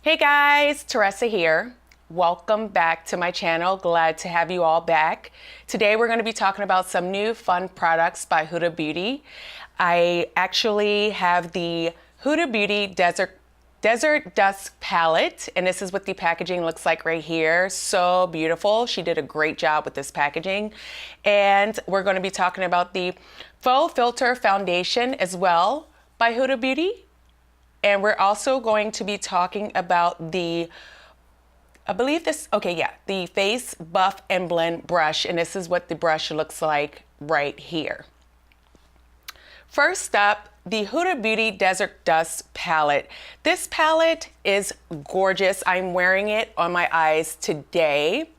Hey guys, Teressa here. Welcome back to my channel. Glad to have you all back. Today we're going to be talking about some new fun products by Huda Beauty. I actually have the Huda Beauty Desert Dusk Palette, and this is what the packaging looks like right here. So beautiful. She did a great job with this packaging. And we're going to be talking about the Faux Filter Foundation as well by Huda Beauty. And we're also going to be talking about the, the Face Buff and Blend brush. And this is what the brush looks like right here. First up, the Huda Beauty Desert Dusk Palette. This palette is gorgeous. I'm wearing it on my eyes today.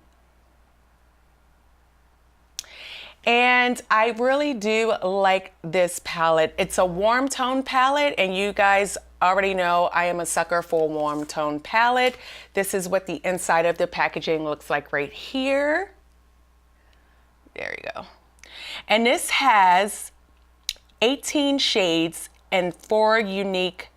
And I really do like this palette. It's a warm tone palette, and you guys already know I am a sucker for a warm tone palette. This is what the inside of the packaging looks like right here. There you go. And this has 18 shades and 4 unique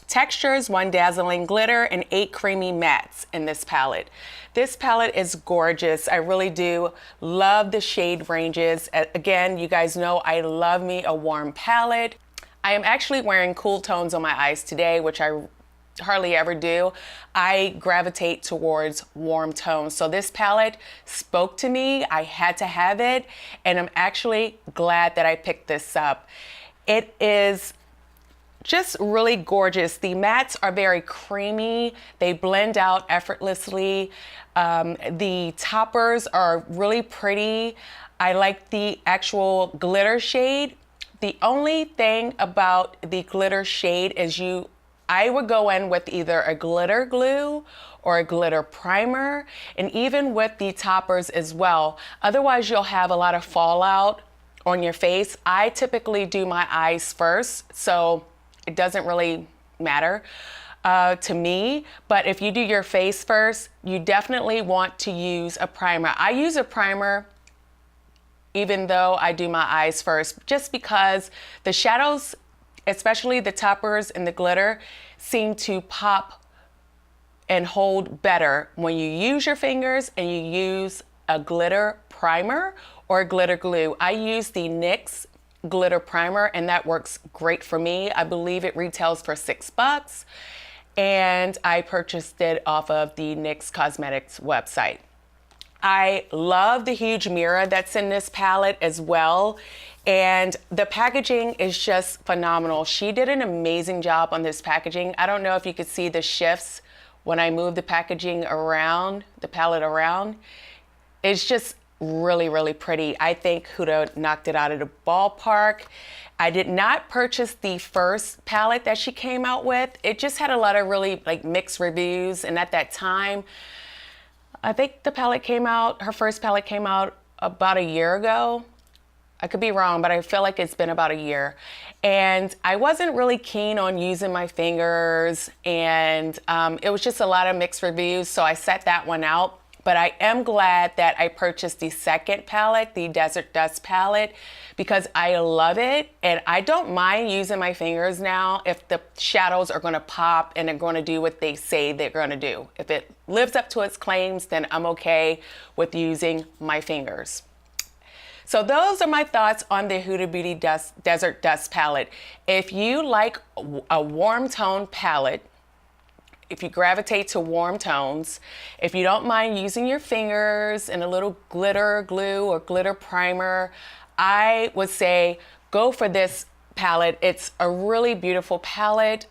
textures, 1 dazzling glitter, and 8 creamy mattes in this palette. This palette is gorgeous. I really do love the shade ranges. Again, you guys know I love me a warm palette. I am actually wearing cool tones on my eyes today, which I hardly ever do. I gravitate towards warm tones. So this palette spoke to me. I had to have it, and I'm actually glad that I picked this up. It is just really gorgeous. The mattes are very creamy. They blend out effortlessly. The toppers are really pretty. I like the actual glitter shade. The only thing about the glitter shade is I would go in with either a glitter glue or a glitter primer, and even with the toppers as well. Otherwise, you'll have a lot of fallout on your face. I typically do my eyes first, so it doesn't really matter to me. But if you do your face first, you definitely want to use a primer. I use a primer even though I do my eyes first, just because the shadows, especially the toppers and the glitter, seem to pop and hold better when you use your fingers and you use a glitter primer or a glitter glue. I use the NYX glitter primer, and that works great for me. I believe it retails for $6, and I purchased it off of the NYX Cosmetics website. I love the huge mirror that's in this palette as well, and the packaging is just phenomenal. She did an amazing job on this packaging. I don't know if you could see the shifts when I move the packaging around, the palette around. It's just really, really pretty. I think Huda knocked it out of the ballpark. I did not purchase the first palette that she came out with. It just had a lot of really mixed reviews, and at that time, I think the palette came out, her first palette came out about a year ago. I could be wrong, but I feel like it's been about a year. And I wasn't really keen on using my fingers, and it was just a lot of mixed reviews, so I set that one out. But I am glad that I purchased the second palette, the Desert Dusk palette, because I love it, and I don't mind using my fingers now if the shadows are gonna pop and they're gonna do what they say they're gonna do. If it lives up to its claims, then I'm okay with using my fingers. So those are my thoughts on the Huda Beauty Desert Dusk palette. If you like a warm tone palette, if you gravitate to warm tones, if you don't mind using your fingers and a little glitter glue or glitter primer, I would say go for this palette. It's a really beautiful palette.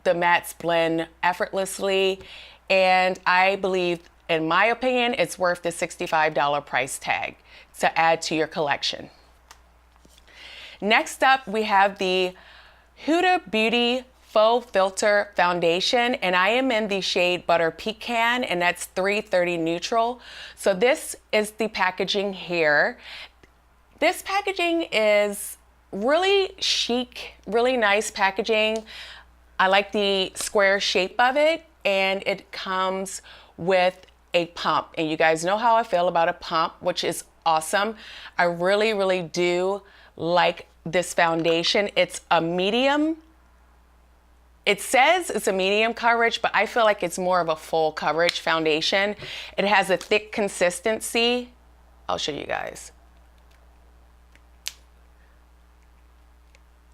The mattes blend effortlessly, and I believe, in my opinion, it's worth the $65 price tag to add to your collection. Next up, we have the Huda Beauty Faux Filter Foundation, and I am in the shade Butter Pecan, and that's 330 neutral. So this is the packaging here. This packaging is really chic, really nice packaging. I like the square shape of it, and it comes with a pump. And you guys know how I feel about a pump, which is awesome. I really, really do like this foundation. It's a medium. It says it's a medium coverage, but I feel like it's more of a full coverage foundation. It has a thick consistency. I'll show you guys.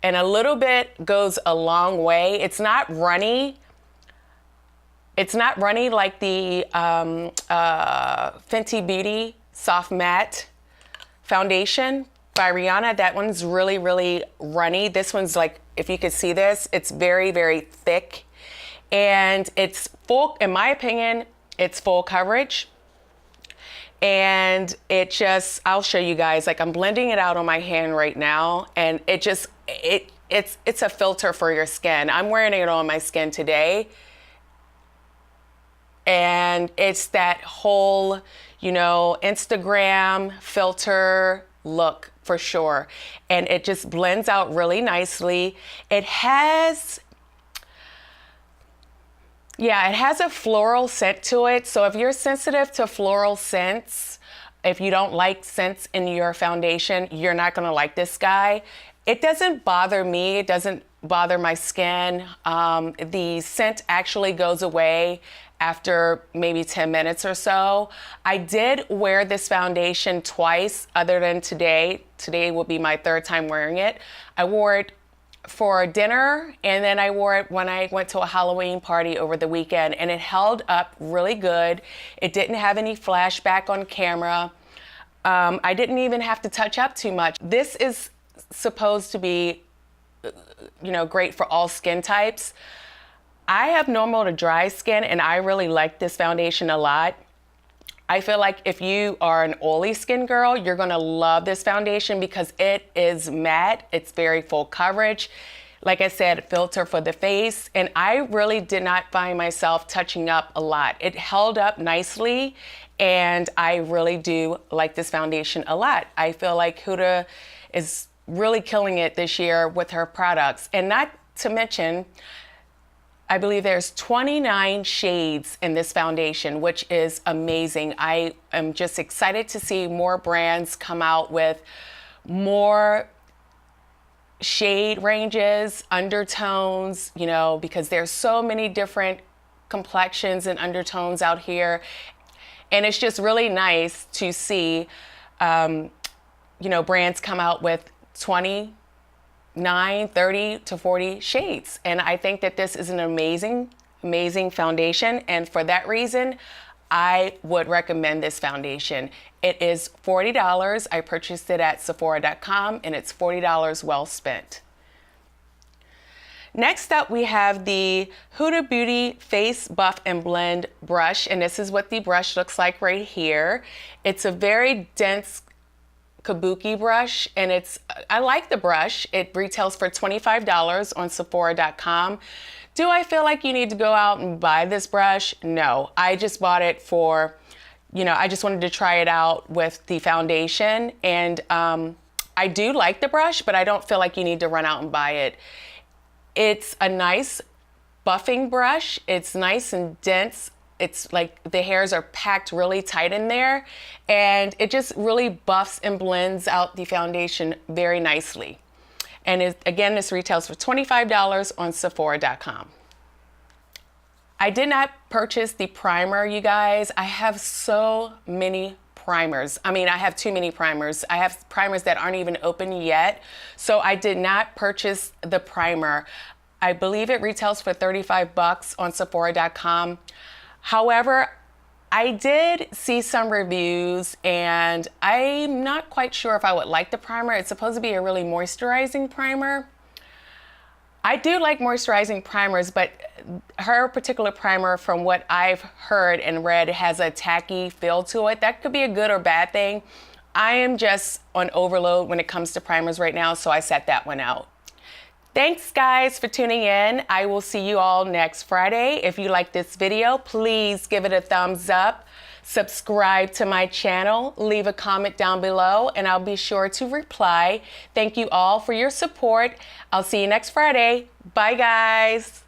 And a little bit goes a long way. It's not runny. It's not runny like the Fenty Beauty Soft Matte Foundation by Rihanna. That one's really, really runny. This one's like, if you could see this, it's very, very thick. And it's full, in my opinion, it's full coverage. And it just, I'll show you guys, like I'm blending it out on my hand right now, and it just, it's a filter for your skin. I'm wearing it on my skin today. And it's that whole, you know, Instagram filter look for sure. And it just blends out really nicely. It has, yeah, it has a floral scent to it. So if you're sensitive to floral scents, if you don't like scents in your foundation, you're not gonna like this guy. It doesn't bother me. It doesn't bother my skin. The scent actually goes away after maybe 10 minutes or so. I did wear this foundation twice other than today. Today will be my third time wearing it. I wore it for dinner, and then I wore it when I went to a Halloween party over the weekend, and it held up really good. It didn't have any flashback on camera. I didn't even have to touch up too much. This is supposed to be, you know, great for all skin types. I have normal to dry skin, and I really like this foundation a lot. I feel like if you are an oily skin girl, you're gonna love this foundation because it is matte, it's very full coverage. Like I said, filter for the face, and I really did not find myself touching up a lot. It held up nicely, and I really do like this foundation a lot. I feel like Huda is really killing it this year with her products, and not to mention, I believe there's 29 shades in this foundation, which is amazing. I am just excited to see more brands come out with more shade ranges, undertones, you know, because there's so many different complexions and undertones out here. And it's just really nice to see, you know, brands come out with 29, 30 to 40 shades. And I think that this is an amazing, amazing foundation. And for that reason, I would recommend this foundation. It is $40. I purchased it at Sephora.com, and it's $40 well spent. Next up, we have the Huda Beauty Face Buff and Blend brush. And this is what the brush looks like right here. It's a very dense kabuki brush, and I like the brush. It retails for $25 on Sephora.com. Do I feel like you need to go out and buy this brush? No, I just bought it for, you know, I just wanted to try it out with the foundation, and I do like the brush, but I don't feel like you need to run out and buy it. It's a nice buffing brush. It's nice and dense. It's like the hairs are packed really tight in there, and it just really buffs and blends out the foundation very nicely. And again, this retails for $25 on Sephora.com. I did not purchase the primer, you guys. I have so many primers. I mean, I have too many primers. I have primers that aren't even open yet. So I did not purchase the primer. I believe it retails for $35 on Sephora.com. However, I did see some reviews, and I'm not quite sure if I would like the primer. It's supposed to be a really moisturizing primer. I do like moisturizing primers, but her particular primer, from what I've heard and read, has a tacky feel to it. That could be a good or bad thing. I am just on overload when it comes to primers right now, so I set that one out. Thanks guys for tuning in. I will see you all next Friday. If you like this video, please give it a thumbs up, subscribe to my channel, leave a comment down below, and I'll be sure to reply. Thank you all for your support. I'll see you next Friday. Bye guys.